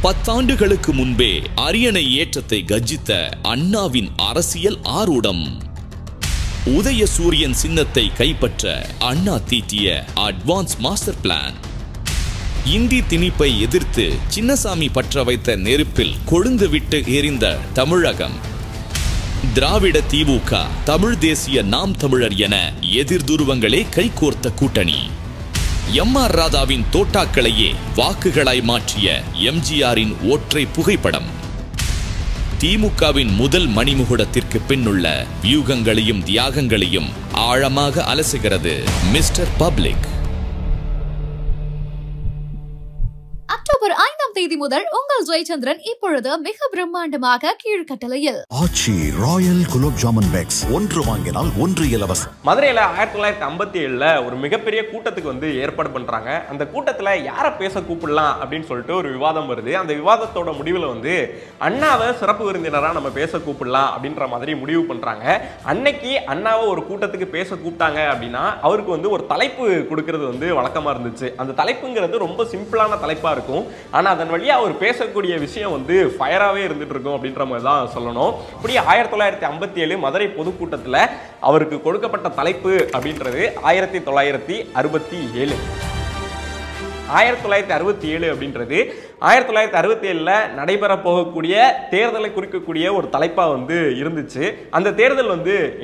10 முன்பே அரியணை ஏற்றத்தை கர்ஜித்த அண்ணாவின் அரசியல் ஆரூடம். உதயசூரியன் சின்னத்தை கைப்பற்ற அண்ணா தீட்டிய அட்வான்ஸ் மாஸ்டர் பிளான். இந்தி திணிப்பை எதிர்த்து சின்னசாமி பற்ற வைத்த நெருப்பில் கொழுந்து விட்டு எரிந்த தமிழகம். திராவிட திமுக, தமிழ் தேசிய நாம் தமிழர் என எதிர் துருவங்களே கைகோர்த்த கூட்டணி. எம்.ஆர். ராதாவின் தோட்டாக்களையே வாக்குகளாய் மாற்றிய எம்ஜிஆரின் ஒற்றை புகைப்படம். திமுகவின் முதல் மணிமுகுடத்திற்கு பின்னுள்ள வியூகங்களையும் தியாகங்களையும் ஆழமாக அலசுகிறது மிஸ்டர் பப்ளிக். அக்டோபர் 5ஆம் தேதி முதல் உங்கள் ஜெயச்சந்திரன் இப்பொழுது மிக பிரம்மாண்டமாக கீழ்கட்டளையில் ஆச்சி ராயல் குலோப் ஜாமுன் பேக்ஸ் 1 வாங்கினால் 1 இலவசம். மதுரையில 1957 ஒரு மிகப்பெரிய கூட்டத்துக்கு ஏற்பாடு பண்றாங்க. அந்த கூட்டத்துல யார பேச கூப்பிடலாம் அப்படின்னு சொல்லிட்டு ஒரு விவாதம் வருது. அந்த விவாதத்தோட முடிவுல அண்ணாவை சிறப்பு விருந்தினரா நம்ம பேச கூப்பிடலாம் அப்படின்ற மாதிரி முடிவு பண்றாங்க. அன்னைக்கு அண்ணாவை ஒரு கூட்டத்துக்கு பேச கூப்பிட்டாங்க அப்படின்னா அவருக்கு ஒரு தலைப்பு கொடுக்கறது வழக்கமா இருந்துச்சு. அந்த தலைப்புங்கிறது ரொம்ப சிம்பிளான தலைப்பா இருக்கும். ஆனா அதன் வழியா அவர் பேசக்கூடிய விஷயம் ஃபயராவே இருந்துட்டு இருக்கும் அப்படின்ற மாதிரி தான் சொல்லணும். இப்படி 1957 மதுரை பொதுக்கூட்டத்தில் அவருக்கு கொடுக்கப்பட்ட தலைப்பு அப்படின்றது 1967. 1967 அப்படின்றது 1967 நடைபெற போகக்கூடிய தேர்தலை குறிக்கக்கூடிய ஒரு தலைப்பா இருந்துச்சு. அந்த தேர்தல்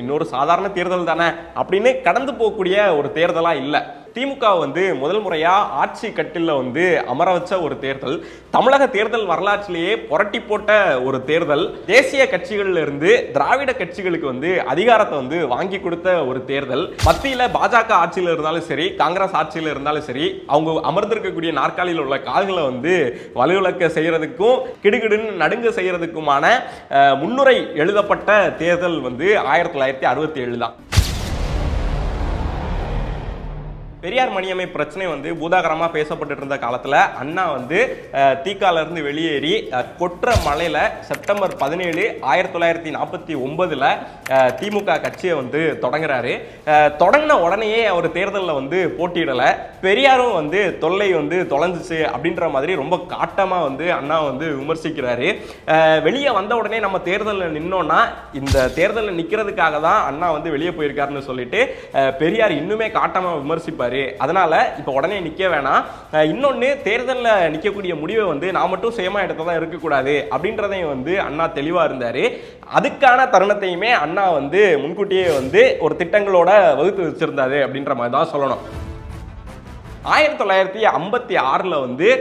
இன்னொரு சாதாரண தேர்தல் தானே அப்படின்னு கடந்து போகக்கூடிய ஒரு தேர்தலா இல்லை. திமுக முதல் முறையா ஆட்சி கட்டில அமர வச்ச ஒரு தேர்தல். தமிழக தேர்தல் வரலாற்றிலேயே புரட்டி போட்ட ஒரு தேர்தல். தேசிய கட்சிகள்ல இருந்து திராவிட கட்சிகளுக்கு அதிகாரத்தை வாங்கி கொடுத்த ஒரு தேர்தல். மத்தியில பாஜக ஆட்சியில இருந்தாலும் சரி, காங்கிரஸ் ஆட்சியில இருந்தாலும் சரி, அவங்க அமர்ந்திருக்கக்கூடிய நாற்காலியில் உள்ள கால்களை வலுவிழக்க செய்யறதுக்கும் கிடுகிடுன்னு நடுங்க செய்யறதுக்குமான முன்னுரை எழுதப்பட்ட தேர்தல் 1967 தான். பெரியார் மணியம்மை பிரச்சனை பூதாகரமா பேசப்பட்டு இருந்த காலத்துல அண்ணா தீக்கால இருந்து வெளியேறி கொற்ற மலையில செப்டம்பர் 17, 1949 திமுக கட்சியை தொடங்குறாரு. தொடங்கின உடனேயே அவர் தேர்தலில் போட்டியிடல. பெரியாரும் தொல்லை தொலைஞ்சிச்சு அப்படின்ற மாதிரி ரொம்ப காட்டமா அண்ணா விமர்சிக்கிறாரு. வெளியே வந்த உடனே நம்ம தேர்தலில் நின்னோம்னா இந்த தேர்தலில் நிக்கிறதுக்காக தான் அண்ணா வெளியே போயிருக்காருன்னு சொல்லிட்டு பெரியார் இன்னுமே காட்டமா விமர்சிப்பாரு. அதனால இப்ப உடனே நிக்க வேணாம், இன்னொன்னு தேர்தலில் நிக்கக்கூடிய முடிவை நான் மட்டும் சுயமா எடுத்ததான் இருக்கக்கூடாது அப்படின்றதையும் அண்ணா தெளிவா இருந்தாரு. அதுக்கான தருணத்தையுமே அண்ணா முன்கூட்டியே ஒரு திட்டங்களோட வகுத்து வச்சிருந்தாரு அப்படின்ற மாதிரி தான் சொல்லணும். 1956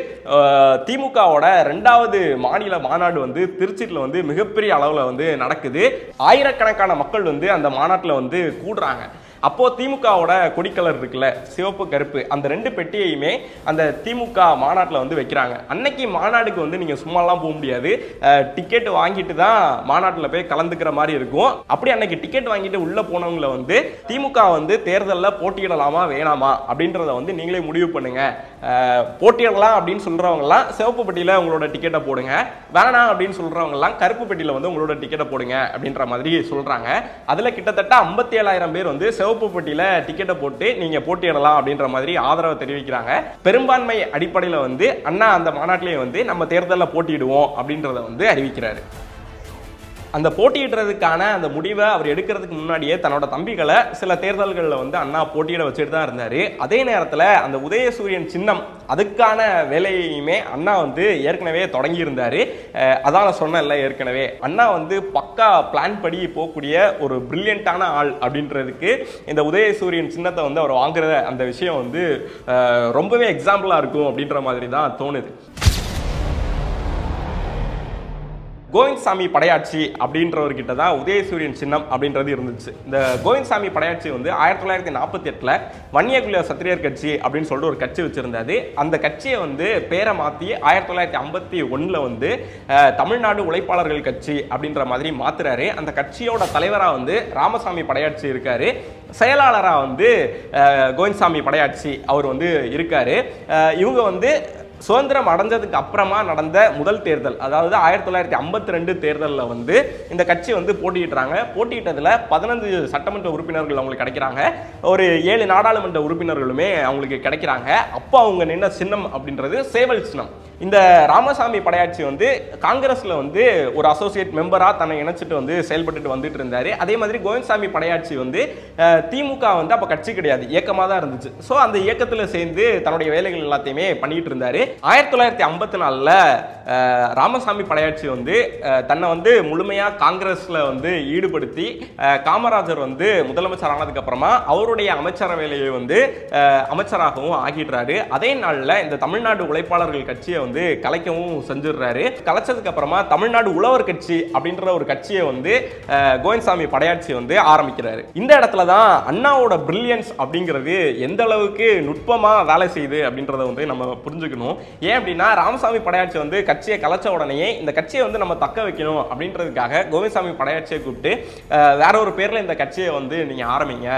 திமுகவோட 2வது மாநில மாநாடு திருச்சியில் மிகப்பெரிய அளவில் நடக்குது. ஆயிரக்கணக்கான மக்கள் அந்த மாநாட்டில் கூடுறாங்க. அப்போ திமுகவோட கொடிக்கலர் இருக்குல்ல, சிவப்பு கருப்பு, அந்த 2 பெட்டியையுமே அந்த திமுக மாநாட்டில் வைக்கிறாங்க. அன்னைக்கு மாநாடுக்கு நீங்க சும்மாலாம் போக முடியாது, டிக்கெட் வாங்கிட்டு தான் மாநாட்டில் போய் கலந்துக்கிற மாதிரி இருக்கும். அப்படி அன்னைக்கு டிக்கெட் வாங்கிட்டு உள்ள போனவங்களை திமுக தேர்தலில் போட்டியிடலாமா வேணாமா அப்படின்றத நீங்களே முடிவு பண்ணுங்க. போட்டியிடலாம் அப்படின்னு சொல்றவங்கலாம் சிவப்பு பெட்டியில உங்களோட டிக்கெட்டை போடுங்க, வேணாம் அப்படின்னு சொல்றவங்கலாம் கருப்பு பெட்டியில உங்களோட டிக்கெட்டை போடுங்க அப்படின்ற மாதிரி சொல்றாங்க. அதுல கிட்டத்தட்ட 57,000 பேர் சிவப்பு பெட்டியில டிக்கெட்டை போட்டு நீங்க போட்டியிடலாம் அப்படின்ற மாதிரி ஆதரவு தெரிவிக்கிறாங்க. பெரும்பான்மை அடிப்படையில் அண்ணா அந்த மாநாட்டிலேயே நம்ம தேர்தலில் போட்டியிடுவோம் அப்படின்றத அறிவிக்கிறாரு. அந்த போட்டியிடுறதுக்கான அந்த முடிவை அவர் எடுக்கிறதுக்கு முன்னாடியே தன்னோட தம்பிகளை சில தேர்தல்களில் அண்ணா போட்டியிட வச்சுட்டு தான் இருந்தாரு. அதே நேரத்தில் அந்த உதயசூரியன் சின்னம் அதுக்கான வேலையுமே அண்ணா ஏற்கனவே தொடங்கி இருந்தாரு. அதான் சொன்னேன்ல, ஏற்கனவே அண்ணா பக்கா பிளான் படி போகக்கூடிய ஒரு பிரில்லியண்டான ஆள் அப்படின்றதுக்கு இந்த உதயசூரியன் சின்னத்தை அவர் வாங்குற அந்த விஷயம் ரொம்பவே எக்ஸாம்பிளா இருக்கும் அப்படின்ற மாதிரி தான் தோணுது. கோவிந்தசாமி படையாட்சி அப்படின்றவர்கிட்ட தான் உதயசூரியன் சின்னம் அப்படின்றது இருந்துச்சு. இந்த கோவிந்தசாமி படையாட்சி 1948 வன்னியகுல சத்திரியர் கட்சி அப்படின்னு சொல்லிட்டு ஒரு கட்சி வச்சிருந்தாரு. அந்த கட்சியை பேரை மாற்றி 1951 தமிழ்நாடு உழைப்பாளர்கள் கட்சி அப்படின்ற மாதிரி மாத்துறாரு. அந்த கட்சியோட தலைவராக ராமசாமி படையாட்சி இருக்காரு. செயலாளராக கோவிந்தசாமி படையாட்சி அவர் இருக்காரு. இவங்க சுதந்திரம் அடைஞ்சதுக்கு அப்புறமா நடந்த முதல் தேர்தல், அதாவது 1952 தேர்தலில் வந்து இந்த கட்சி வந்து போட்டியிடுறாங்க. போட்டியிட்டதில் 15 சட்டமன்ற உறுப்பினர்கள் அவங்களுக்கு கிடைக்கிறாங்க, ஒரு 7 நாடாளுமன்ற உறுப்பினர்களுமே அவங்களுக்கு கிடைக்கிறாங்க. அப்போ அவங்க நின்ன சின்னம் அப்படின்றது சேவல் சின்னம். இந்த ராமசாமி படையாட்சி வந்து காங்கிரஸ்ல வந்து ஒரு அசோசியேட் மெம்பரா தன்னை இணைச்சிட்டு வந்து செயல்பட்டு வந்துட்டு இருந்தாரு. அதே மாதிரி கோவிந்தசாமி படையாட்சி வந்து திமுக வந்து அப்ப கட்சி கிடையாது, இயக்கமா தான் இருந்துச்சு. ஸோ அந்த இயக்கத்துல சேர்ந்து தன்னுடைய வேலைகள் எல்லாத்தையுமே பண்ணிட்டு இருந்தாரு. 1954ல ராமசாமி படையாட்சி வந்து தன்னை வந்து முழுமையா காங்கிரஸ்ல வந்து ஈடுபடுத்தி காமராஜர் வந்து முதலமைச்சர் ஆனதுக்கு அப்புறமா அவருடைய அமைச்சரவையிலேயே வந்து அமைச்சராகவும் ஆகிடுறாரு. அதே நாள்ல இந்த தமிழ்நாடு உழைப்பாளர்கள் கட்சியை வந்து கலைக்கவும் செஞ்சிடுறாரு. கலைச்சதுக்கு அப்புறமா தமிழ்நாடு உழவர் கட்சி அப்படின்ற ஒரு கட்சியை வந்து கோவிந்தசாமி படையாட்சி வந்து ஆரம்பிக்கிறாரு. இந்த இடத்துல தான் அண்ணாவோட பிரில்லியன்ஸ் அப்படிங்கிறது எந்த அளவுக்கு நுட்பமா வேலை செய்யுது அப்படின்றத வந்து நம்ம புரிஞ்சுக்கணும். ஏன் அப்படின்னா ராமசாமி படையாட்சி வந்து கட்சியை கலைச்ச உடனே இந்த கட்சியை வந்து நம்ம தக்க வைக்கணும் அப்படின்றதுக்காக கோவிந்தசாமி படையாட்சியை கூப்பிட்டு வேற ஒரு பேர்ல இந்த கட்சியை வந்து நீங்க ஆரம்பிங்க,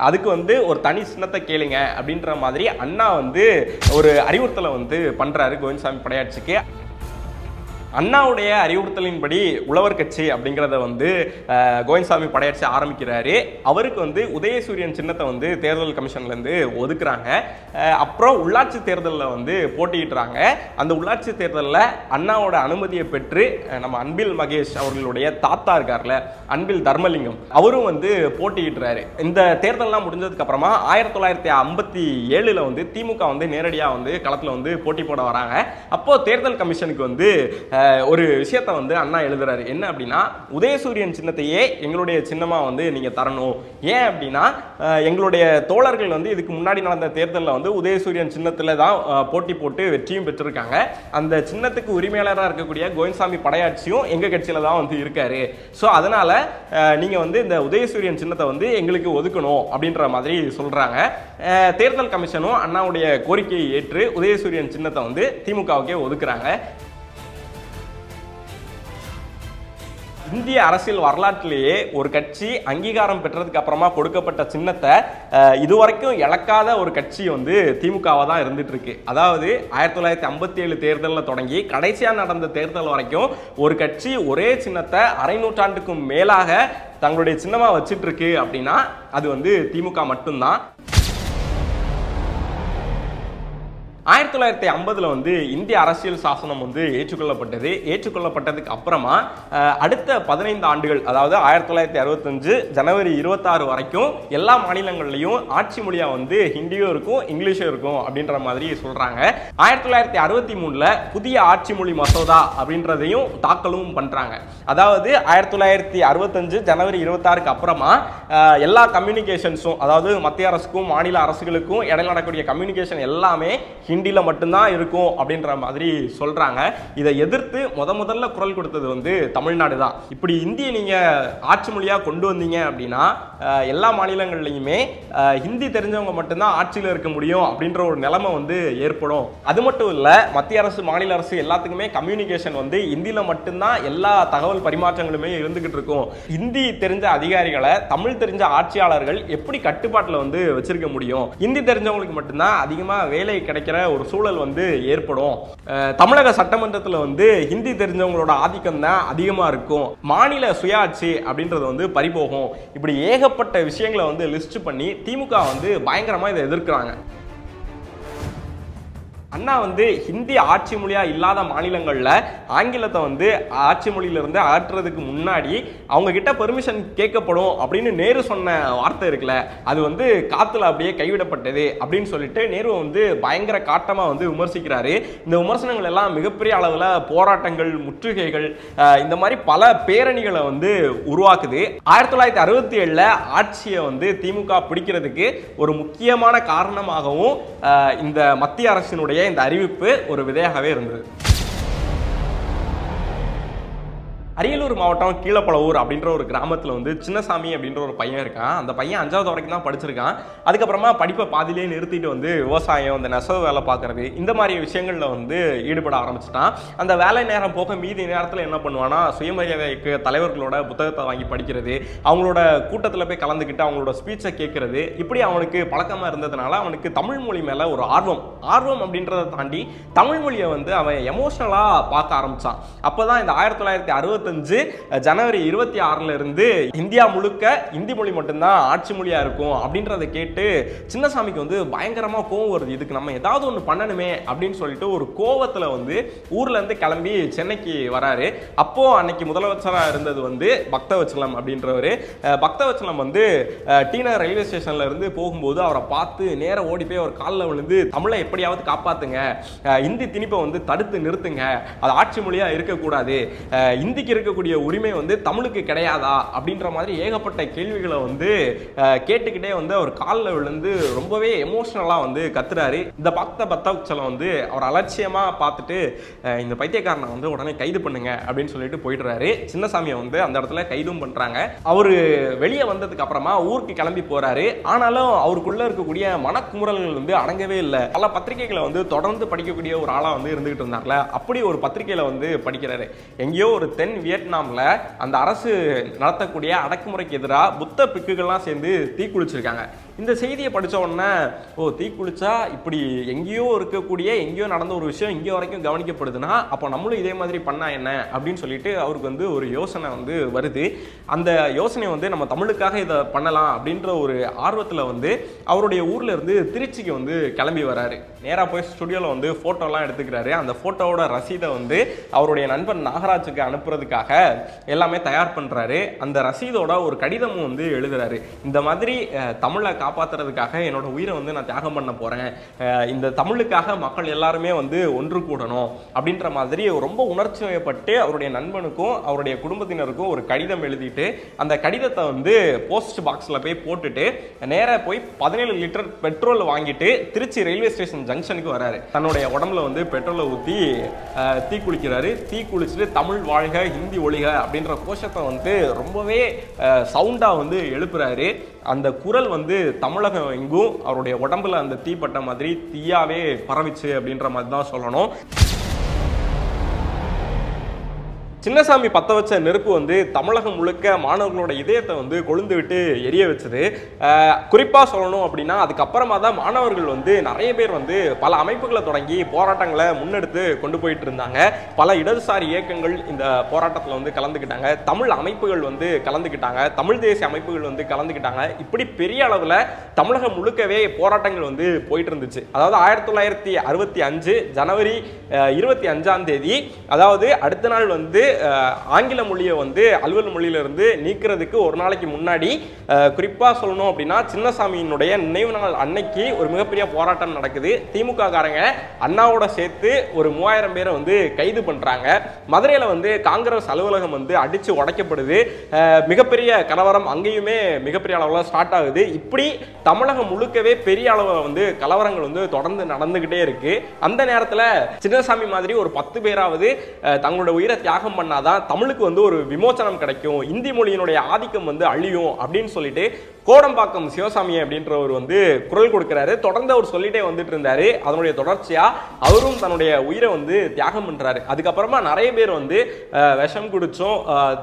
அதுக்கு வந்து ஒரு தனி சின்னத்தை கேளுங்க அப்படின்ற மாதிரி அண்ணா வந்து ஒரு அறிவுறுத்தலை வந்து பண்றாரு கோவிந்தசாமி படையாட்சிக்கு. அண்ணாவுடைய அறிவுறுத்தலின்படி உழவர் கட்சி அப்படிங்கிறத வந்து கோவிந்தசாமி படையாட்சி ஆரம்பிக்கிறாரு. அவருக்கு வந்து உதயசூரியன் சின்னத்தை வந்து தேர்தல் கமிஷன்ல இருந்து ஒதுக்குறாங்க. அப்புறம் உள்ளாட்சி தேர்தலில் வந்து போட்டியிடுறாங்க. அந்த உள்ளாட்சி தேர்தலில் அண்ணாவோட அனுமதியை பெற்று நம்ம அன்பில் மகேஷ் அவர்களுடைய தாத்தா இருக்கார்ல, அன்பில் தர்மலிங்கம், அவரும் வந்து போட்டியிடுறாரு. இந்த தேர்தல்லாம் முடிஞ்சதுக்கு அப்புறமா 1957ல் வந்து திமுக வந்து நேரடியாக வந்து களத்தில் வந்து போட்டி போட வராங்க. அப்போ தேர்தல் கமிஷனுக்கு வந்து ஒரு விஷயத்தை வந்து அண்ணா எழுதுறாரு. என்ன அப்படின்னா, உதயசூரியன் சின்னத்தையே எங்களுடைய சின்னமா வந்து நீங்க தரணும். ஏன் அப்படின்னா எங்களுடைய தோழர்கள் வந்து இதுக்கு முன்னாடி நடந்த தேர்தலில் வந்து உதயசூரியன் சின்னத்துல தான் போட்டி போட்டு வெற்றியும் பெற்றிருக்காங்க. அந்த சின்னத்துக்கு உரிமையாளராக இருக்கக்கூடிய கோவிந்தசாமி படையாட்சியும் எங்க கட்சியில தான் வந்து இருக்காரு. ஸோ அதனால நீங்க வந்து இந்த உதயசூரியன் சின்னத்தை வந்து எங்களுக்கு ஒதுக்கணும் அப்படின்ற மாதிரி சொல்றாங்க. தேர்தல் கமிஷனும் அண்ணாவுடைய கோரிக்கையை ஏற்று உதயசூரியன் சின்னத்தை வந்து திமுகவுக்கே ஒதுக்குறாங்க. இந்திய அரசியல் வரலாற்றிலேயே ஒரு கட்சி அங்கீகாரம் பெற்றதுக்கு அப்புறமா கொடுக்கப்பட்ட சின்னத்தை இதுவரைக்கும் இழக்காத ஒரு கட்சி வந்து திமுகவா தான் இருந்துட்டு இருக்கு. அதாவது 1957 தேர்தலில் தொடங்கி கடைசியா நடந்த தேர்தல் வரைக்கும் ஒரு கட்சி ஒரே சின்னத்தை அரை நூற்றாண்டுக்கும் மேலாக தங்களுடைய சின்னமா வச்சிட்டு இருக்கு அப்படின்னா அது வந்து திமுக மட்டும்தான். 1950 வந்து இந்திய அரசியல் சாசனம் வந்து ஏற்றுக்கொள்ளப்பட்டது. ஏற்றுக்கொள்ளப்பட்டதுக்கு அப்புறமா அடுத்த 15 ஆண்டுகள், அதாவது 1965 ஜனவரி 26 வரைக்கும் எல்லா மாநிலங்கள்லையும் ஆட்சி மொழியா வந்து ஹிந்தியும் இருக்கும் இங்கிலீஷும் இருக்கும் அப்படின்ற மாதிரி சொல்றாங்க. 1963ல புதிய ஆட்சி மொழி மசோதா அப்படின்றதையும் தாக்கலும் பண்றாங்க. அதாவது 1965 ஜனவரி 26க்கு அப்புறமா எல்லா கம்யூனிகேஷன்ஸும், அதாவது மத்திய அரசுக்கும் மாநில அரசுகளுக்கும் இடையில நடக்கக்கூடிய கம்யூனிகேஷன் எல்லாமே ஹிந்தியில மட்டும்தான் இருக்கும் அப்படின்ற மாதிரி சொல்றாங்க. இதை எதிர்த்து முதல்ல குரல் கொடுத்தது வந்து தமிழ்நாடு தான். இப்படி இந்தியை நீங்க ஆட்சி மொழியா கொண்டு வந்தீங்க அப்படின்னா எல்லா மாநிலங்கள்லையுமே ஹிந்தி தெரிஞ்சவங்க மட்டும்தான் ஆட்சியில் இருக்க முடியும் அப்படின்ற ஒரு நிலைமை வந்து ஏற்படும். அது மட்டும் இல்ல, மத்திய அரசு மாநில அரசு எல்லாத்துக்குமே கம்யூனிகேஷன் வந்து ஹிந்தியில மட்டும்தான் எல்லா தகவல் பரிமாற்றங்களுமே இருந்துகிட்டு இருக்கும். ஹிந்தி தெரிஞ்ச அதிகாரிகளை தமிழ் தெரிஞ்ச ஆட்சியாளர்கள் எப்படி கட்டுப்பாட்டில் வந்து வச்சிருக்க முடியும்? ஹிந்தி தெரிஞ்சவங்களுக்கு மட்டும்தான் அதிகமா வேலை கிடைக்கிற ஒரு சூழல் வந்து ஏற்படும். தமிழக சட்டமன்றத்தில் வந்து ஹிந்தி தெரிஞ்சவங்களோட ஆதிக்கம் தான் அதிகமா இருக்கும். மாநில சுயாட்சி அப்படின்றது வந்து பறிபோகும். இப்படி ஏகப்பட்ட விஷயங்களை வந்து லிஸ்ட் பண்ணி திமுக வந்து பயங்கரமா இதை எதிர்க்கிறாங்க. அண்ணா வந்து ஹிந்தி ஆட்சி மொழியா இல்லாத மாநிலங்கள்ல ஆங்கிலத்தை வந்து ஆட்சி மொழியிலிருந்து அகற்றுறதுக்கு முன்னாடி அவங்க கிட்ட பெர்மிஷன் கேட்கப்படும் அப்படின்னு நேரு சொன்ன வார்த்தை இருக்குல்ல, அது வந்து காத்துல அப்படியே கைவிடப்பட்டது அப்படின்னு சொல்லிட்டு நேரு வந்து பயங்கர காட்டமா வந்து விமர்சிக்கிறாரு. இந்த விமர்சனங்கள் எல்லாம் மிகப்பெரிய அளவுல போராட்டங்கள், முற்றுகைகள், இந்த மாதிரி பல பேரணிகளை வந்து உருவாக்குது. 1967ல ஆட்சியை வந்து திமுக பிடிக்கிறதுக்கு ஒரு முக்கியமான காரணமாகவும் இந்த மத்திய அரசினுடைய இந்த அறிவிப்பு ஒரு விதையாகவே இருந்தது. அரியலூர் மாவட்டம் கீழப்பழவூர் அப்படின்ற ஒரு கிராமத்தில் வந்து சின்னசாமி அப்படின்ற ஒரு பையன் இருக்கான். அந்த பையன் 5வது வரைக்கும் தான் படிச்சிருக்கான். அதுக்கப்புறமா படிப்பை பாதியிலே நிறுத்திட்டு வந்து விவசாயம், இந்த நெசவு வேலை பார்க்கறது, இந்த மாதிரி விஷயங்களில் வந்து ஈடுபட ஆரம்பிச்சிட்டான். அந்த வேலை நேரம் போக மீதி நேரத்தில் என்ன பண்ணுவான்னா, சுயமரியாதைக்கு தலைவர்களோட புத்தகத்தை வாங்கி படிக்கிறது, அவங்களோட கூட்டத்தில் போய் கலந்துக்கிட்டு அவங்களோட ஸ்பீச்சை கேட்கறது, இப்படி அவனுக்கு பழக்கமாக இருந்ததுனால அவனுக்கு தமிழ் மொழி மேலே ஒரு ஆர்வம் அப்படின்றத தாண்டி தமிழ் மொழியை வந்து அவன் எமோஷனலாக பார்க்க ஆரம்பித்தான். அப்போ தான் இந்த 1965 ஜனவரி 26 இருந்து இந்தியா முழுக்க இந்தி மொழி மட்டும்தான் ஆட்சி மொழியா இருக்கும் அப்படின்றத கேட்டு சின்னசாமிக்கு வந்து பயங்கரமா கோவம் வருது. இதுக்கு நம்ம ஏதாவது ஒன்று பண்ணணுமே அப்படின்னு சொல்லிட்டு ஒரு கோவத்தில் வந்து ஊர்ல இருந்து கிளம்பி சென்னைக்கு வராரு. அப்போ அன்னைக்கு முதலமைச்சராக இருந்தது வந்து பக்தவச்சலம் அப்படின்றவர். பக்தவச்சலம் வந்து டீனர் ரயில்வே ஸ்டேஷன்ல இருந்து போகும்போது அவரை பார்த்து நேர ஓடி போய் அவர் காலில் விழுந்து, தமிழை எப்படியாவது காப்பாத்துங்க, இந்தி திணிப்பை வந்து தடுத்து நிறுத்துங்க, அது ஆட்சி மொழியா இருக்கக்கூடாது, இந்திக்கு இருக்கக்கூடிய உரிமை வந்து தமிழுக்கு கிடையாதா அப்படின்ற மாதிரி ஏகப்பட்ட கேள்விகளை வந்து கேட்டுக்கிட்டே வந்து அவர் காலில் விழுந்து ரொம்பவே எமோஷனலா வந்து கத்துறாரு. இந்த பக்தவச்சலம் வந்து அவர் அலட்சியமா பார்த்துட்டு, இந்த பைத்தியக்காரனை வந்து உடனே கைது பண்ணுங்க அப்படின்னு சொல்லிட்டு போயிடுறாரு. சின்னசாமியை வந்து அந்த இடத்துல கைதும் பண்றாங்க. அவரு வெளியே வந்ததுக்கு அப்புறமா ஊருக்கு கிளம்பி போறாரு. ஆனாலும் அவருக்குள்ள இருக்கக்கூடிய மனக்குமுறல்கள் வந்து அடங்கவே இல்லை. பல பத்திரிகைகளை வந்து தொடர்ந்து படிக்கக்கூடிய ஒரு ஆளா வந்து இருந்துகிட்டு இருந்தார்ல, அப்படி ஒரு பத்திரிகையில வந்து படிக்கிறாரு. எங்கேயோ ஒரு தென் வியட்நாம்ல அந்த அரசு நடத்தக்கூடிய அடக்குமுறைக்கு எதிராக புத்த பிக்குகள்லாம் சேர்ந்து தீக்குளிச்சிருக்காங்க. இந்த செய்தியை படிச்ச உடனே, ஓ, தீக்குளிச்சா இப்படி எங்கேயோ இருக்கக்கூடிய எங்கேயோ நடந்த ஒரு விஷயம் இங்கே வரைக்கும் கவனிக்கப்படுதுன்னா அப்போ நம்மளும் இதே மாதிரி பண்ணா என்ன அப்படின்னு சொல்லிட்டு அவருக்கு வந்து ஒரு யோசனை வந்து வருது. அந்த யோசனை வந்து நம்ம தமிழுக்காக இதை பண்ணலாம் அப்படின்ற ஒரு ஆர்வத்தில் வந்து அவருடைய ஊர்ல இருந்து திருச்சிக்கு வந்து கிளம்பி வராரு. நேராக போய் ஸ்டுடியோவில் வந்து ஃபோட்டோலாம் எடுத்துக்கிறாரு. அந்த ஃபோட்டோவோட ரசீதை வந்து அவருடைய நண்பன் நாகராஜுக்கு அனுப்புறதுக்காக எல்லாமே தயார் பண்ணுறாரு. அந்த ரசீதோட ஒரு கடிதமும் வந்து எழுதுறாரு. இந்த மாதிரி தமிழை காப்பாற்றுறதுக்காக என்னோட உயிரை வந்து நான் தியாகம் பண்ண போகிறேன், இந்த தமிழுக்காக மக்கள் எல்லாருமே வந்து ஒன்று கூடணும் அப்படின்ற மாதிரி ரொம்ப உணர்ச்சி வயப்பட்டு அவருடைய நண்பனுக்கும் அவருடைய குடும்பத்தினருக்கும் ஒரு கடிதம் எழுதிட்டு அந்த கடிதத்தை வந்து போஸ்ட் பாக்ஸில் போய் போட்டுட்டு நேராக போய் 17 லிட்டர் பெட்ரோல் வாங்கிட்டு திருச்சி ரயில்வே ஸ்டேஷன் ஜங்ஷனுக்கு வராரு. தன்னுடைய உடம்புல வந்து பெட்ரோலை ஊற்றி தீ குளிக்கிறாரு. தீ குளிச்சுட்டு தமிழ் வாழ்க ஹிந்தி ஒழிக அப்படின்ற கோஷத்தை வந்து ரொம்பவே சவுண்டா வந்து எழுப்புறாரு. அந்த குரல் வந்து தமிழகம் எங்கும் அவருடைய உடம்புல அந்த தீப்பட்ட மாதிரி தீயாவே பரவிச்சு அப்படின்ற மாதிரி தான் சொல்லணும். சின்னசாமி பற்ற வச்ச நெருப்பு வந்து தமிழகம் முழுக்க மாணவர்களோட இதயத்தை வந்து கொழுந்து விட்டு எரிய வச்சது. குறிப்பாக சொல்லணும் அப்படின்னா அதுக்கப்புறமா தான் மாணவர்கள் வந்து நிறைய பேர் வந்து பல அமைப்புகளை தொடங்கி போராட்டங்களை முன்னெடுத்து கொண்டு போயிட்டு இருந்தாங்க. பல இடதுசாரி இயக்கங்கள் இந்த போராட்டத்தில் வந்து கலந்துக்கிட்டாங்க. தமிழ் அமைப்புகள் வந்து கலந்துக்கிட்டாங்க. தமிழ் தேசிய அமைப்புகள் வந்து கலந்துக்கிட்டாங்க. இப்படி பெரிய அளவில் தமிழகம் முழுக்கவே போராட்டங்கள் வந்து போயிட்டு இருந்துச்சு. அதாவது 1965 ஜனவரி 25 அதாவது அடுத்த நாள் வந்து ஆங்கில மொழியை வந்து அலுவல் மொழியிலிருந்து நீக்கிறதுக்கு ஒரு நாளைக்கு முன்னாடி குறிப்பா சொல்லணும் அப்படின்னா சின்னசாமியினுடைய நினைவு நாள் அன்னைக்கு ஒரு மிகப்பெரிய போராட்டம் நடக்குது. திமுக காரங்க அண்ணாவோட சேர்த்து ஒரு 3000 பேரை வந்து கைது பண்றாங்க. மதுரையில வந்து காங்கிரஸ் அலுவலகம் வந்து அடிச்சு உடைக்கப்படுது. மிகப்பெரிய கலவரம் அங்கேயுமே மிகப்பெரிய அளவில் ஸ்டார்ட் ஆகுது. இப்படி தமிழகம் முழுக்கவே பெரிய அளவில் வந்து கலவரங்கள் வந்து தொடர்ந்து நடந்துகிட்டே இருக்கு. அந்த நேரத்தில் சின்னசாமி மாதிரி ஒரு 10 பேராவது தங்களோட உயிரை தியாகம் பண்ணாதான் தமிழுக்கு வந்து ஒரு விமோசனம் கிடைக்கும், இந்தி மொழியினுடைய ஆதிக்கம் வந்து அழியும் அப்படின்னு சொல்லிட்டு கோடம்பாக்கம் சிவசாமி அப்படின்றவர் வந்து குரல் கொடுக்கிறாரு. தொடர்ந்து அவர் சொல்லிட்டே வந்துட்டு இருந்தாரு. அதனுடைய தொடர்ச்சியா அவரும் தன்னுடைய உயிரை வந்து தியாகம் பண்றாரு. அதுக்கப்புறமா நிறைய பேர் வந்து விஷம் குடிச்சும்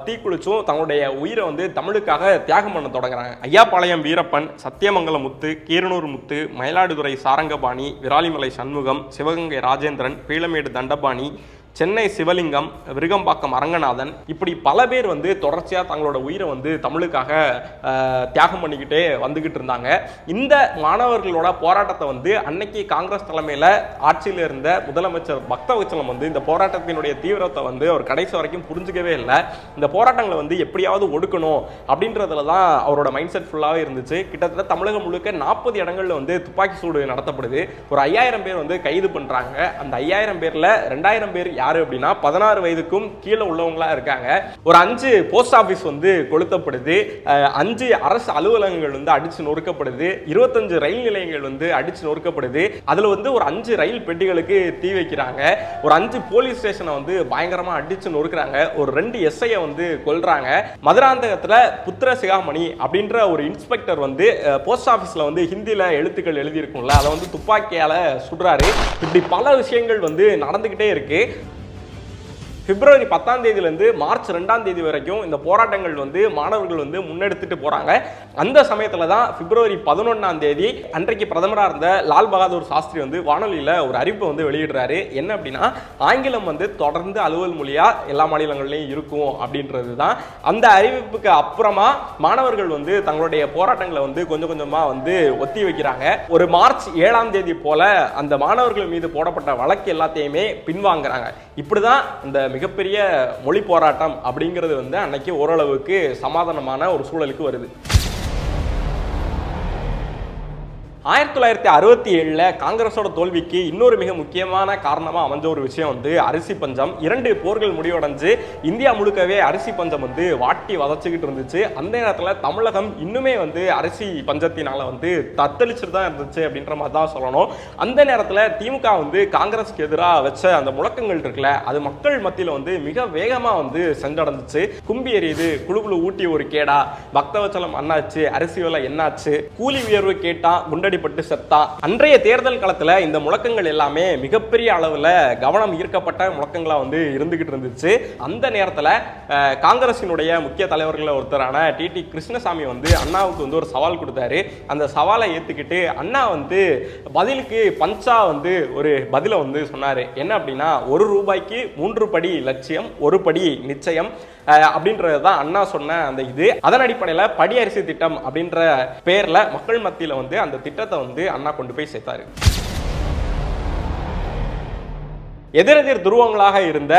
தீக்குளிச்சும் தன்னுடைய உயிரை வந்து தமிழுக்காக தியாகம் பண்ண தொடங்குறாங்க. ஐயாப்பாளையம் வீரப்பன், சத்தியமங்கலம் முத்து, கீரனூர் முத்து, மயிலாடுதுறை சாரங்கபாணி, விராலிமலை சண்முகம், சிவகங்கை ராஜேந்திரன், பீளமேடு தண்டபாணி, சென்னை சிவலிங்கம், விருகம்பாக்கம் அரங்கநாதன், இப்படி பல பேர் வந்து தொடர்ச்சியாக தங்களோட உயிரை வந்து தமிழுக்காக தியாகம் பண்ணிக்கிட்டே வந்துகிட்டு இருந்தாங்க. இந்த மாணவர்களோட போராட்டத்தை வந்து அன்னைக்கு காங்கிரஸ் தலைமையில் ஆட்சியில் இருந்த முதலமைச்சர் பக்தவச்சலம் வந்து இந்த போராட்டத்தினுடைய தீவிரத்தை வந்து அவர் கடைசி வரைக்கும் புரிஞ்சுக்கவே இல்லை. இந்த போராட்டங்களை வந்து எப்படியாவது ஒடுக்கணும் அப்படின்றதுல தான் அவரோட மைண்ட் செட் ஃபுல்லாகவே இருந்துச்சு. கிட்டத்தட்ட தமிழகம் முழுக்க 40 இடங்கள்ல வந்து துப்பாக்கி சூடு நடத்தப்படுது. ஒரு 5000 பேர் வந்து கைது பண்ணுறாங்க. அந்த 5000 பேரில் 2000 பேர் யாரு அப்படின்னா 16 வயதுக்கும் கீழே உள்ளவங்களா இருக்காங்க. ஒரு 5 போஸ்ட் ஆபீஸ் வந்து கொளுத்தப்படுது, 5 அரசு அலுவலகங்கள் வந்து அடிச்சு நொறுக்கப்படுது, 25 ரயில் நிலையங்கள் வந்து அடிச்சு நொறுக்கப்படுது. அதுல வந்து ஒரு 5 ரயில் பெட்டிகளுக்கு தீ வைக்கிறாங்க, ஒரு 5 போலீஸ் ஸ்டேஷனை வந்து பயங்கரமா அடிச்சு நொறுக்குறாங்க, ஒரு 2 எஸ்ஐயை வந்து கொல்றாங்க. மதுராந்தகத்துல புத்திர சிகாமணி அப்படின்ற ஒரு இன்ஸ்பெக்டர் வந்து போஸ்ட் ஆபீஸ்ல வந்து ஹிந்தியில எழுத்துக்கள் எழுதி இருக்கும்ல, அதை வந்து துப்பாக்கியால சுடுறாரு. இப்படி பல விஷயங்கள் வந்து நடந்துகிட்டே இருக்கு. பிப்ரவரி 10ஆம் தேதியிலிருந்து மார்ச் 2ஆம் தேதி வரைக்கும் இந்த போராட்டங்கள் வந்து மாணவர்கள் வந்து முன்னெடுத்துட்டு போறாங்க. அந்த சமயத்துல தான் பிப்ரவரி 11ஆம் தேதி அன்றைக்கு பிரதமராக இருந்த லால் பகதூர் சாஸ்திரி வந்து வானொலியில ஒரு அறிவிப்பை வந்து வெளியிடுறாரு. என்ன அப்படின்னா, ஆங்கிலம் வந்து தொடர்ந்து அலுவல் மொழியா எல்லா மாநிலங்கள்லயும் இருக்கும் அப்படின்றது தான். அந்த அறிவிப்புக்கு அப்புறமா மாணவர்கள் வந்து தங்களுடைய போராட்டங்களை வந்து கொஞ்சம் கொஞ்சமா வந்து ஒத்தி வைக்கிறாங்க. ஒரு மார்ச் 7ஆம் தேதி போல அந்த மாணவர்கள் மீது போடப்பட்ட வழக்கு எல்லாத்தையுமே பின்வாங்குறாங்க. இப்படிதான் இந்த மிகப்பெரிய மொழி போராட்டம் அப்படிங்கிறது வந்து அன்னைக்கு ஓரளவுக்கு சமாதானமான ஒரு சூழலுக்கு வருது. 1967 காங்கிரஸோட தோல்விக்கு இன்னொரு மிக முக்கியமான காரணமா அமைஞ்ச ஒரு விஷயம் வந்து அரிசி பஞ்சம். 2 போர்கள் முடிவடைஞ்சு இந்தியா முழுக்கவே அரிசி பஞ்சம் வந்து வாட்டி வதச்சிக்கிட்டு இருந்துச்சு. அந்த நேரத்தில் தமிழகம் இன்னுமே வந்து அரிசி பஞ்சத்தினால வந்து தத்தளிச்சுட்டு தான் இருந்துச்சு அப்படின்ற மாதிரி தான் சொல்லணும். அந்த நேரத்தில் திமுக வந்து காங்கிரஸுக்கு எதிராக வச்ச அந்த முழக்கங்கள் இருக்குல்ல, அது மக்கள் மத்தியில் வந்து மிக வேகமாக வந்து சென்றடைஞ்சிச்சு. கும்பி எரியுது, குழுகுழு ஊட்டி ஒரு கேடா, பக்தவச்சலம் அண்ணாச்சு, அரிசி விலை என்னாச்சு, கூலி உயர்வு கேட்டா குண்டடிப்பட்டு செத்தா. அன்றைய தேர்தல் களத்துல இந்த முழக்கங்கள் எல்லாமே மிகப்பெரிய அளவுல கவனம் ஈர்க்கப்பட்ட முழக்கங்களா வந்து இருந்துகிட்டு இருந்துச்சு. அந்த நேரத்துல காங்கிரசினுடைய முக்கிய தலைவர்கள் ஒருத்தரான டிடி கிருஷ்ணசாமி வந்து அண்ணாவுக்கு வந்து ஒரு சவால் கொடுத்தாரு. அந்த சவாலை ஏத்துக்கிட்டு அண்ணா வந்து பதிலுக்கு பஞ்சா வந்து ஒரு பதில வந்து சொன்னாரு. என்ன அப்படின்னா, 1 ரூபாய்க்கு 3 படி லட்சியம், 1 படி நிச்சயம் அப்படின்றதுதான் அண்ணா சொன்ன அந்த இது. அதன் அடிப்படையில் படி அரிசி திட்டம் அப்படின்ற பேர்ல மக்கள் மத்தியில வந்து அந்த திட்டத்தை வந்து அண்ணா கொண்டு போய் சேர்த்தாரு. எதிரெதிர் துருவங்களாக இருந்த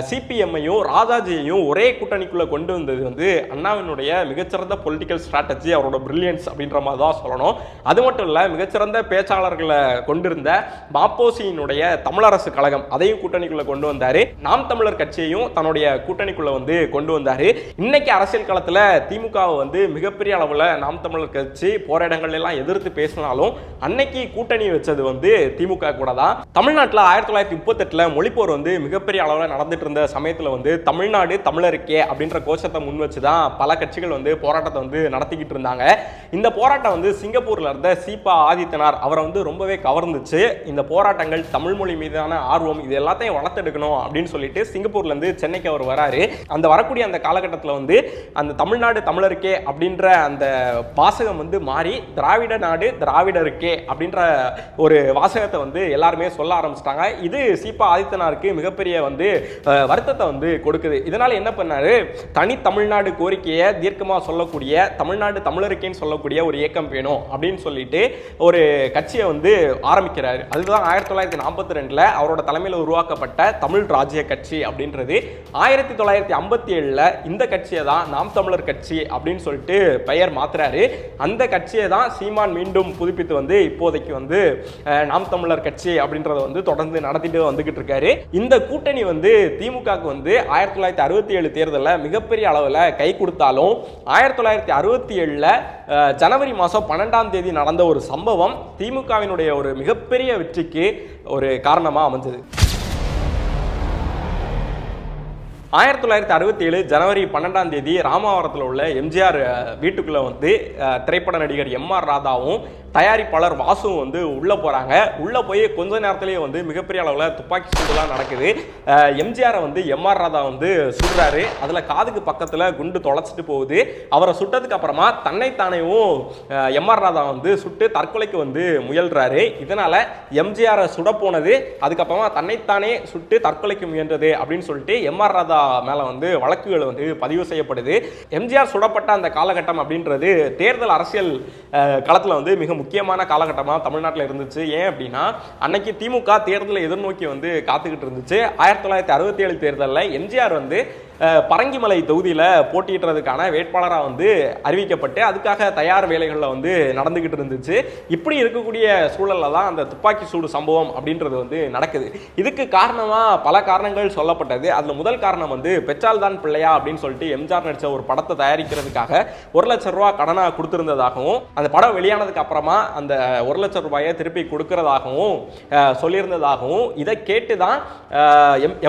சிபிஎம்மையும் ராஜாஜியையும் ஒரே கூட்டணிக்குள்ள கொண்டு வந்தது வந்து அண்ணாவினுடைய மிகச்சிறந்த பொலிட்டிக்கல் ஸ்ட்ராட்டஜி, அவரோட பிரில்லியன்ஸ் அப்படின்ற மாதிரி தான் சொல்லணும். அது மட்டும் இல்ல, மிகச்சிறந்த பேச்சாளர்களை கொண்டிருந்த மாப்போசியினுடைய தமிழரசு கழகம் அதையும் கூட்டணிக்குள்ள கொண்டு வந்தாரு. நாம் தமிழர் கட்சியையும் தன்னுடைய கூட்டணிக்குள்ள வந்து கொண்டு வந்தாரு. இன்னைக்கு அரசியல் களத்துல திமுகவை வந்து மிகப்பெரிய அளவுல நாம் தமிழர் கட்சி போராட்டங்கள் எல்லாம் எதிர்த்து பேசினாலும் அன்னைக்கு கூட்டணி வச்சது வந்து திமுக கூட தான். தமிழ்நாட்டில் 1938 மொழிப்போர் வந்து மிகப்பெரிய அளவில் நடந்துட்டு இருந்த சமயத்தில் வந்து தமிழ்நாடு தமிழருக்கே அப்படின்ற கோஷத்தை முன் வச்சு தான் பல கட்சிகள் வந்து போராட்டத்தை வந்து நடத்திக்கிட்டு இருந்தாங்க. இந்த போராட்டம் வந்து சிங்கப்பூர்ல இருந்த சீபா ஆதித்தனார் அவரை வந்து ரொம்பவே கவர்ந்துச்சு. இந்த போராட்டங்கள் தமிழ் மொழி மீதான ஆர்வம் இது எல்லாத்தையும் வளர்த்தெடுக்கணும் அப்படின்னு சொல்லிட்டு சிங்கப்பூர்ல இருந்து சென்னைக்கு அவர் வராரு. அந்த வரக்கூடிய அந்த காலகட்டத்தில் வந்து அந்த தமிழ்நாடு தமிழருக்கே அப்படின்ற அந்த வாசகம் வந்து மாறி திராவிட நாடு திராவிடருக்கே அப்படின்ற ஒரு வாசகத்தை வந்து எல்லாருமே சொல்ல ஆரம்பிச்சிட்டாங்க. இது சீபா ஆதித்தனாருக்கு மிகப்பெரிய வந்து வருத்தத்தை வந்து கொடுக்குது. இதனால என்ன பண்ணாரு, தனி தமிழ்நாடு கோரிக்கையை தீர்க்கமா சொல்லக்கூடிய தமிழ்நாடு தமிழருக்கேன்னு சொல்லக்கூடிய ஒரு இயக்கம் வேணும் அப்படின்னு சொல்லிட்டு ஒரு கட்சியை வந்து ஆரம்பிக்கிறாரு. அதுதான் 1942 அவரோட தலைமையில் உருவாக்கப்பட்ட தமிழ் ராஜ்ய கட்சி அப்படின்றது. 1957 இந்த கட்சியை தான் நாம் தமிழர் கட்சி அப்படின்னு சொல்லிட்டு பெயர் மாத்துறாரு. அந்த கட்சியை தான் சீமான் மீண்டும் புதுப்பித்து வந்து இப்போதைக்கு வந்து நாம் தமிழர் கட்சி அப்படின்றத வந்து தொடர்ந்து நடத்திட்டு வந்துகிட்டு இருக்காரு. இந்த கூட்டணி வந்து திமுகவுக்கு வந்து 1967 தேர்தலில் மிகப்பெரிய அளவில் கை கொடுத்தாலும் 1967 ஜனவரி மாதம் 12ஆம் தேதி நடந்த ஒரு சம்பவம் திமுகவினுடைய ஒரு மிகப்பெரிய வெற்றிக்கு ஒரு காரணமாக அமைஞ்சது. 1967 ஜனவரி 12ஆம் தேதி ராமாவரத்தில் உள்ள எம்ஜிஆர் வீட்டுக்குள்ள வந்து திரைப்பட நடிகர் எம்.ஆர். ராதாவும் தயாரிப்பாளர் வாசுவும் வந்து உள்ள போறாங்க. உள்ள போய் கொஞ்ச நேரத்திலேயே வந்து மிகப்பெரிய அளவில் துப்பாக்கி சூடுலாம் நடக்குது. எம்ஜிஆரை வந்து எம்.ஆர். ராதா வந்து சுடுறாரு. அதுல காதுக்கு பக்கத்துல குண்டு தொலைச்சிட்டு போகுது. அவரை சுட்டதுக்கு அப்புறமா தன்னைத்தானேவும் எம்.ஆர். ராதா வந்து சுட்டு தற்கொலைக்கு வந்து முயல்றாரு. இதனால எம்ஜிஆரை சுட போனது, அதுக்கப்புறமா தன்னைத்தானே சுட்டு தற்கொலைக்கு முயன்றது அப்படின்னு சொல்லிட்டு எம்.ஆர். ராதா மேல வந்து வழக்குகள் வந்து பதிவு செய்யப்படுது. எம்ஜிஆர் சுடப்பட்ட அந்த காலகட்டம் அப்படின்றது தேர்தல் அரசியல் களத்துல வந்து மிக முக்கியமான காலகட்டமா தமிழ்நாட்டில் இருந்துச்சு. ஏன் அப்படின்னா, அன்னைக்கு திமுக தேர்தலை எதிர்நோக்கி வந்து காத்துக்கிட்டு இருந்துச்சு. 1967 தேர்தலில் எம்ஜிஆர் வந்து பரங்கிமலை தொகுதியில் போட்டியிடுறதுக்கான வேட்பாளராக வந்து அறிவிக்கப்பட்டு அதுக்காக தயார் வேலைகளில் வந்து நடந்துகிட்டு இருந்துச்சு. இப்படி இருக்கக்கூடிய சூழலில் தான் அந்த துப்பாக்கி சூடு சம்பவம் அப்படின்றது வந்து நடக்குது. இதுக்கு காரணமாக பல காரணங்கள் சொல்லப்பட்டது. அதில் முதல் காரணம் வந்து பெற்றால் தான் பிள்ளையா அப்படின்னு சொல்லிட்டு எம்ஜிஆர் நடித்த ஒரு படத்தை தயாரிக்கிறதுக்காக 1 லட்சம் ரூபாய் கடனாக கொடுத்திருந்ததாகவும் அந்த படம் வெளியானதுக்கு அப்புறமா அந்த 1 லட்சம் ரூபாயை திருப்பி கொடுக்கறதாகவும் சொல்லியிருந்ததாகவும் இதை கேட்டு தான்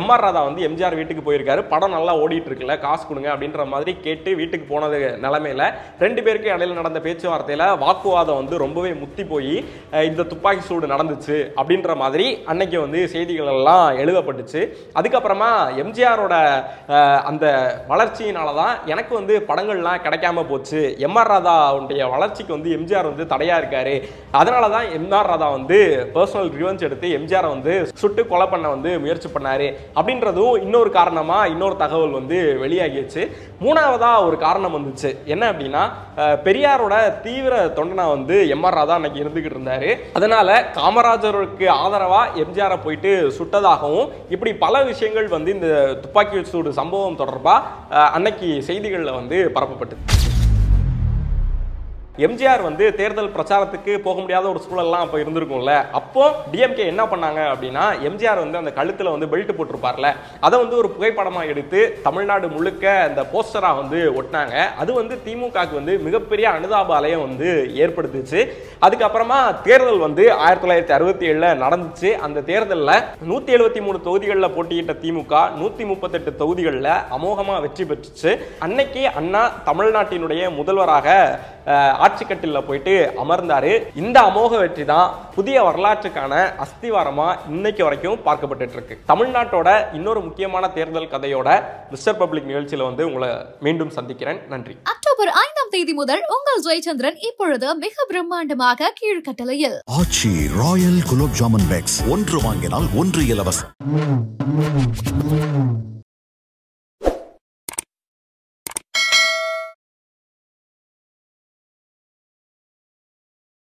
எம்ஆர் ராதா வந்து எம்ஜிஆர் வீட்டுக்கு போயிருக்காரு. படம் நல்லா ஓடிட்டு இருக்குல்ல, காசு கொடுங்க அப்படின்ற மாதிரி கேட்டு வீட்டுக்கு போனது நிலைமையில 2 பேருக்கு இடையில நடந்த பேச்சுவார்த்தையில வாக்குவாதம் வந்து ரொம்பவே முத்தி போய் இந்த துப்பாக்கி சூடு நடந்துச்சு அப்படின்ற மாதிரி அன்னைக்கு வந்து செய்திகள் எல்லாம் எழுதப்பட்டுச்சு. அதுக்கப்புறமா எம்ஜிஆரோட அந்த வளர்ச்சியினால தான் எனக்கு வந்து படங்கள்லாம் கிடைக்காம போச்சு, எம்ஆர் ராதாவுடைய வளர்ச்சிக்கு வந்து எம்ஜிஆர் வந்து தடையா இருக்காரு, அதனால தான் எம்ஆர் ராதா வந்து பர்சனல் ரிவெஞ்ச் எடுத்து எம்ஜிஆரை வந்து சுட்டு கொலை பண்ண வந்து முயற்சி பண்ணாரு அப்படின்றதும் இன்னொரு காரணமா இன்னொரு தகவல் வந்து வெளியாகிடுச்சு. மூணாவதா ஒரு காரணம் வந்துச்சு. என்ன அப்படின்னா, பெரியாரோட தீவிர தொண்டனா வந்து எம்ஆர் ராதா அன்னைக்கு இருந்துகிட்டு இருந்தாரு. அதனால காமராஜருக்கு ஆதரவா எம்ஜிஆரை போயிட்டு சுட்டதாகவும் இப்படி பல விஷயங்கள் வந்து இந்த துப்பாக்கி சூடு சம்பவம் தொடர்பா அன்னைக்கு செய்திகளில் வந்து பரப்பப்பட்டது. எம்ஜிஆர் வந்து தேர்தல் பிரச்சாரத்துக்கு போக முடியாத ஒரு சூழல்லாம் அப்போ இருந்திருக்கும்ல. அப்போ டிஎம்கே என்ன பண்ணாங்க அப்படின்னா, எம்ஜிஆர் வந்து அந்த கழுத்தில் வந்து பெல்ட் போட்டிருப்பார்ல, அதை வந்து ஒரு புகைப்படமாக எடுத்து தமிழ்நாடு முழுக்க அந்த போஸ்டராக வந்து ஒட்டினாங்க. அது வந்து திமுகவுக்கு வந்து மிகப்பெரிய அனுதாப அலையம் வந்து ஏற்படுத்துச்சு. அதுக்கப்புறமா தேர்தல் வந்து 1967 நடந்துச்சு. அந்த தேர்தலில் 173 தொகுதிகளில் போட்டியிட்ட திமுக 138 தொகுதிகளில் அமோகமாக வெற்றி பெற்றுச்சு. அன்னைக்கு அண்ணா தமிழ்நாட்டினுடைய முதல்வராக ஆட்சி கட்டில போயிட்டு அமர்ந்தாரு. இந்த அமோக வெற்றி தான் புதிய வரலாற்றுக்கான அஸ்திவாரமா இன்னைக்கு வரைக்கும் பார்க்கப்பட்டு இருக்கு. தமிழ்நாட்டோட இன்னொரு முக்கியமான தேர்தல் கதையோட மிஸ்டர் பப்ளிக் நிகழ்ச்சியில வந்து உங்களை மீண்டும் சந்திக்கிறேன். நன்றி. அக்டோபர் 5ஆம் தேதி முதல் உங்கள் ஜெயச்சந்திரன் இப்பொழுது மிக பிரம்மாண்டமாக கீழ்கட்டளையில் ஆச்சி ராயல் குலோப் ஜாமுன் பேக்ஸ் 1 வாங்கினால் 1 இலவசம்.